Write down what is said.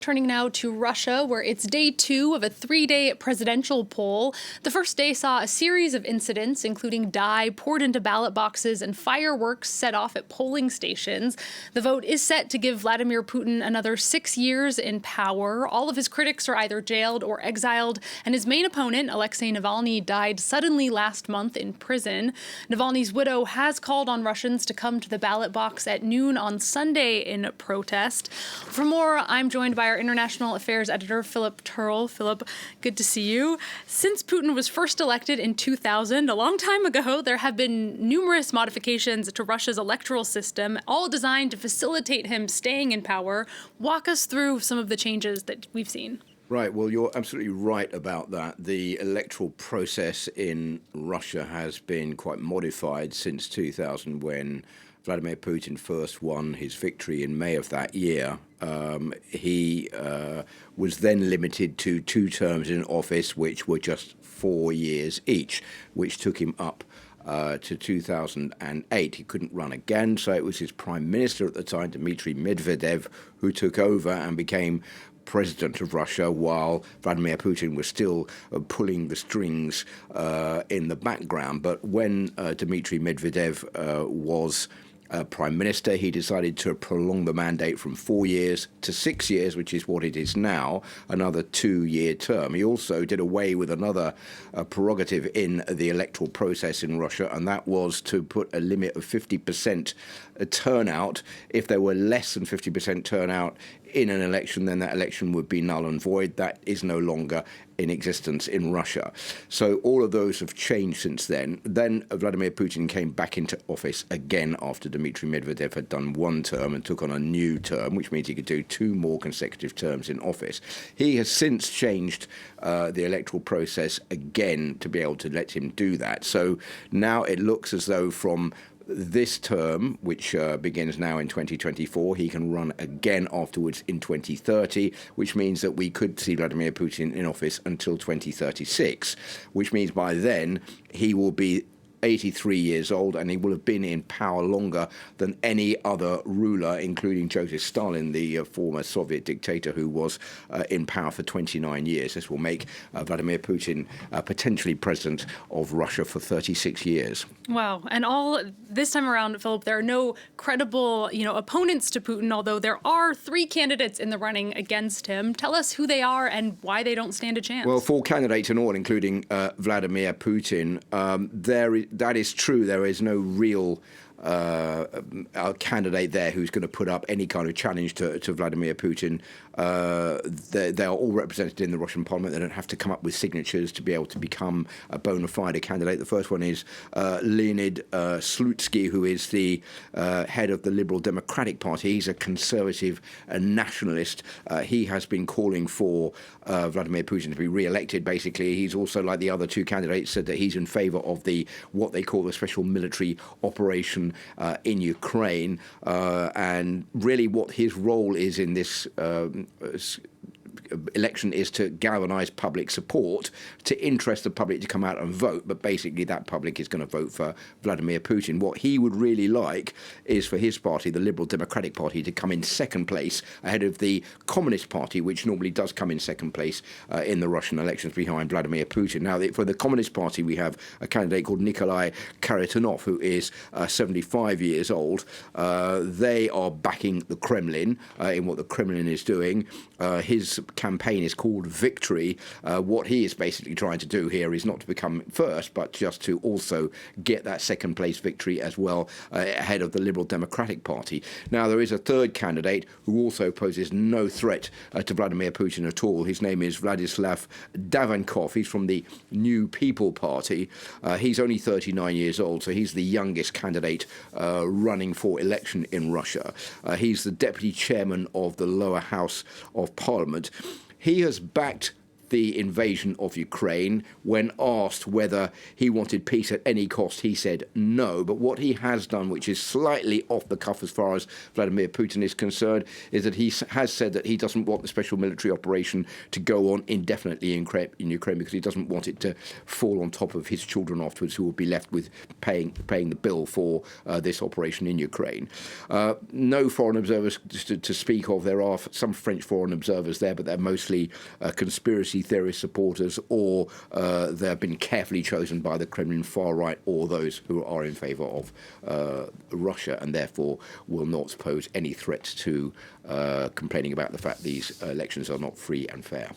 Turning now to Russia, where it's day 2 of a 3-day presidential poll. The first day saw a series of incidents, including dye poured into ballot boxes and fireworks set off at polling stations. The vote is set to give Vladimir Putin another 6 years in power. All of his critics are either jailed or exiled, and his main opponent, Alexei Navalny, died suddenly last month in prison. Navalny's widow has called on Russians to come to the ballot box at noon on Sunday in protest. For more, I'm joined by our international affairs editor, Philip Turle. Philip, good to see you. Since Putin was first elected in 2000, a long time ago, there have been numerous modifications to Russia's electoral system, all designed to facilitate him staying in power. Walk us through some of the changes that we've seen. Right, well, you're absolutely right about that. The electoral process in Russia has been quite modified since 2000, when Vladimir Putin first won his victory in May of that year. He was then limited to 2 terms in office, which were just 4 years each, which took him up to 2008. He couldn't run again, so it was his prime minister at the time, Dmitry Medvedev, who took over and became president of Russia, while Vladimir Putin was still pulling the strings in the background. But when Dmitry Medvedev was Prime Minister, he decided to prolong the mandate from 4 years to 6 years, which is what it is now, another 2-year term. He also did away with another prerogative in the electoral process in Russia, and that was to put a limit of 50% turnout. If there were less than 50% turnout in an election, then that election would be null and void. That is no longer in existence in Russia. So all of those have changed since then. Then Vladimir Putin came back into office again after Dmitry Medvedev had done 1 term and took on a new term, which means he could do 2 more consecutive terms in office. He has since changed the electoral process again to be able to let him do that. So now it looks as though from this term, which begins now in 2024, he can run again afterwards in 2030, which means that we could see Vladimir Putin in office until 2036, which means by then he will be 83 years old, and he will have been in power longer than any other ruler, including Joseph Stalin, the former Soviet dictator who was in power for 29 years. This will make Vladimir Putin potentially president of Russia for 36 years. Wow. And all this time around, Philip, there are no credible, opponents to Putin, although there are 3 candidates in the running against him. Tell us who they are and why they don't stand a chance. Well, 4 candidates in all, including Vladimir Putin. That is true. There is no real candidate there who's going to put up any kind of challenge to Vladimir Putin. They are all represented in the Russian parliament. They don't have to come up with signatures to be able to become a bona fide candidate. The first one is Leonid Slutsky, who is the head of the Liberal Democratic Party. He's a conservative nationalist. He has been calling for Vladimir Putin to be re-elected, basically. He's also, like the other 2 candidates, said that he's in favor of what they call the special military operation in Ukraine, and really what his role is in this election is to galvanize public support, to interest the public to come out and vote. But basically that public is going to vote for Vladimir Putin. What he would really like is for his party, the Liberal Democratic Party, to come in second place ahead of the Communist Party, which normally does come in second place in the Russian elections behind Vladimir Putin. Now, for the Communist Party, we have a candidate called Nikolai Kharitonov, who is 75 years old. They are backing the Kremlin in what the Kremlin is doing. His campaign is called Victory. What he is basically trying to do here is not to become first, but just to also get that second place victory as well ahead of the Liberal Democratic Party. Now, there is a third candidate who also poses no threat to Vladimir Putin at all. His name is Vladislav Davankov. He's from the New People Party. He's only 39 years old, so he's the youngest candidate running for election in Russia. He's the deputy chairman of the lower house of Parliament. He has backed the invasion of Ukraine. When asked whether he wanted peace at any cost, he said no. But what he has done, which is slightly off the cuff as far as Vladimir Putin is concerned, is that he has said that he doesn't want the special military operation to go on indefinitely in Ukraine because he doesn't want it to fall on top of his children afterwards, who will be left with paying the bill for this operation in Ukraine. No foreign observers to speak of. There are some French foreign observers there, but they're mostly conspiracy theorist supporters, or they've been carefully chosen by the Kremlin far right, or those who are in favour of Russia, and therefore will not pose any threat to complaining about the fact these elections are not free and fair.